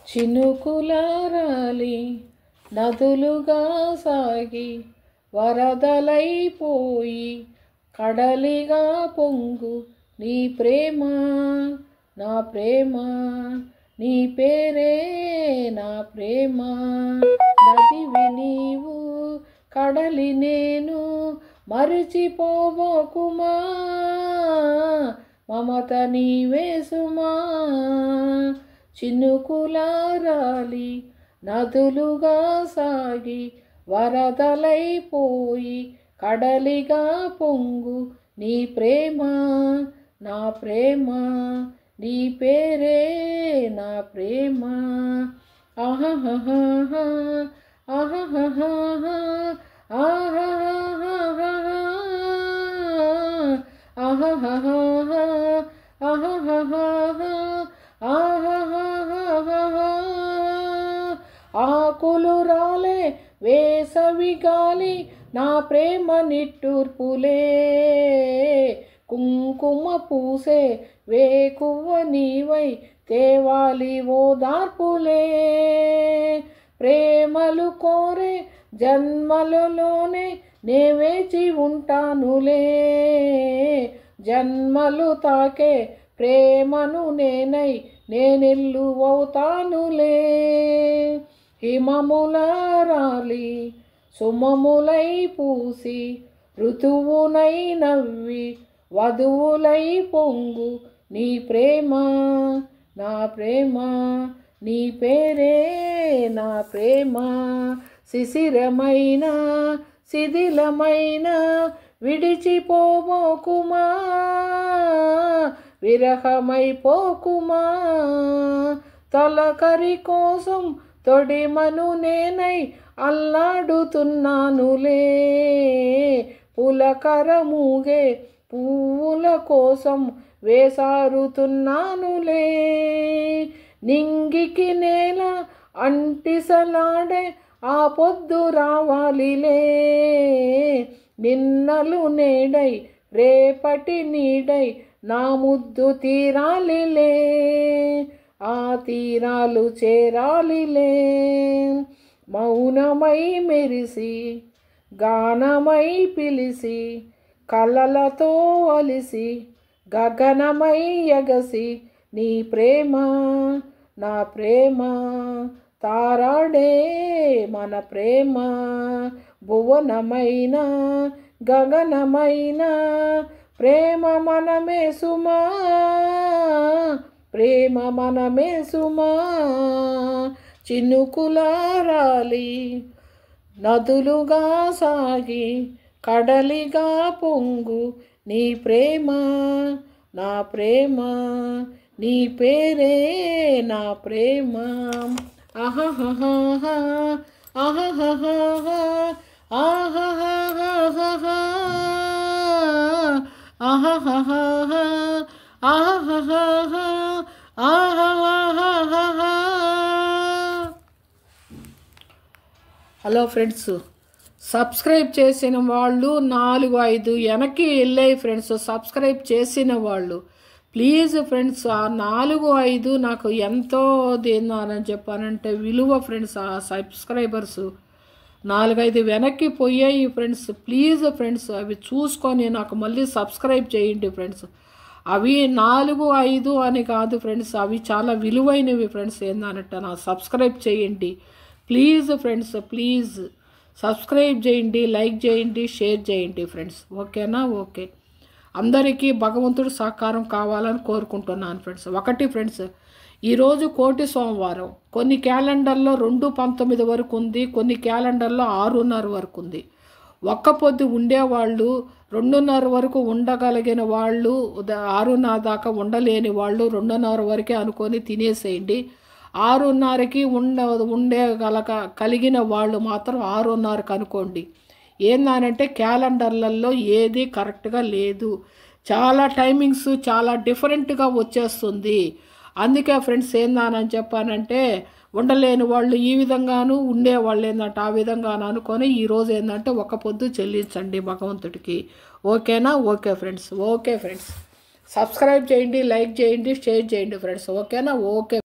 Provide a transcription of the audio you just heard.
చినుకులారాలి నదులుగా సాగి వరదలైపోయి కడలిగా పొంగు నీ ప్రేమ నా ప్రేమ నీ పేరే నా ప్రేమ నదివి నీవు కడలి నేను మరిచిపోబోకుమా మమత నీవే సుమా చినుకులారాలి నదులుగా సాగి వరదలైపోయి కడలిగా పొంగు నీ ప్రేమ నా ప్రేమ నీ పేరే నా ప్రేమ ఆహాహా ఆహాహా ఆహాహా ఆహాహా ఆహాహా ఆకులు రాలే వేసవి గాలి నా ప్రేమ నిట్టూర్పులే కుంకుమ పూసే వేకువ నీవై తేవాలి ఓదార్పులే ప్రేమలు కోరే జన్మలలోనే నే వేచి ఉంటానులే జన్మలు తాకే ప్రేమను నేనై నేనెల్లు అవుతానులే హిమములారాలి సుమములై పూసి ఋతువునై నవ్వి వధువులై పొంగు నీ ప్రేమ నా ప్రేమ నీ పేరే నా ప్రేమ శిశిరమైన శిథిలమైన విడిచిపోబోకుమా విరహమైపోకుమా తొలకరి కోసం తొడిమను నేనై అల్లాడుతున్నానులే పులకరమూగే పువ్వుల కోసం వేసారుతున్నానులే నింగికి నేల అంటిసలాడే ఆ పొద్దు రావాలిలే నిన్నలు నేడై రేపటి నీడై నా ముద్దు తీరాలిలే ఆ తీరాలు చేరాలిలే మౌనమై మెరిసి గానమై పిలిసి కలలతో అలిసి గగనమై ఎగసి నీ ప్రేమ నా ప్రేమ తారాడే మన ప్రేమ భువనమైన గగనమైన ప్రేమ మనమే సుమా ప్రేమ మనమే సుమా చినుకులారాలి నదులుగా సాగి కడలిగా పొంగు నీ ప్రేమ నా ప్రేమ నీ పేరే నా ప్రేమ ఆహాహా ఆహాహా ఆహాహా ఆహాహా ఆహాహా ఆహాహా. హలో ఫ్రెండ్స్, సబ్స్క్రైబ్ చేసిన వాళ్ళు 4-5 వెనక్కి వెళ్ళాయి ఫ్రెండ్స్. సబ్స్క్రైబ్ చేసిన వాళ్ళు ప్లీజ్ ఫ్రెండ్స్, ఆ 4-5 నాకు ఎంతో దేని చెప్పానంటే విలువ ఫ్రెండ్స్. ఆ సబ్స్క్రైబర్స్ 4-5 వెనక్కి పోయాయి ఫ్రెండ్స్. ప్లీజ్ ఫ్రెండ్స్, అవి చూసుకొని నాకు మళ్ళీ సబ్స్క్రైబ్ చేయండి ఫ్రెండ్స్. అవి 4-5 అని కాదు ఫ్రెండ్స్, అవి చాలా విలువైనవి ఫ్రెండ్స్. ఏందనంటే నా సబ్స్క్రైబ్ చేయండి ప్లీజ్ ఫ్రెండ్స్. ప్లీజ్ సబ్స్క్రైబ్ చేయండి, లైక్ చేయండి, షేర్ చేయండి ఫ్రెండ్స్. ఓకేనా? ఓకే. అందరికీ భగవంతుడు సహకారం కావాలని కోరుకుంటున్నాను ఫ్రెండ్స్. ఒకటి ఫ్రెండ్స్, ఈరోజు కోటి సోమవారం. కొన్ని క్యాలెండర్లో 2:19 వరకు ఉంది, కొన్ని క్యాలెండర్లో 6:30 వరకు ఉంది. ఒక్క పొద్దు ఉండేవాళ్ళు 2:30 వరకు ఉండగలిగిన వాళ్ళు 6:30 దాకా ఉండలేని వాళ్ళు 2:30 వరకే అనుకొని తినేసేయండి. 6:30కి కలిగిన వాళ్ళు మాత్రం 6:30కి అనుకోండి. ఏందనంటే క్యాలెండర్లలో ఏది కరెక్ట్గా లేదు, చాలా టైమింగ్స్ చాలా డిఫరెంట్గా వచ్చేస్తుంది. అందుకే ఫ్రెండ్స్ ఏందని చెప్పానంటే ఉండలేని వాళ్ళు ఈ విధంగాను, ఉండేవాళ్ళు ఏంటంటే ఆ విధంగాను అనుకొని ఈరోజు ఏంటంటే ఒక పొద్దు చెల్లించండి భగవంతుడికి. ఓకేనా? Okay friends. Okay friends, subscribe చేయండి, లైక్ చేయండి, షేర్ చేయండి ఫ్రెండ్స్. ఓకేనా? ఓకే.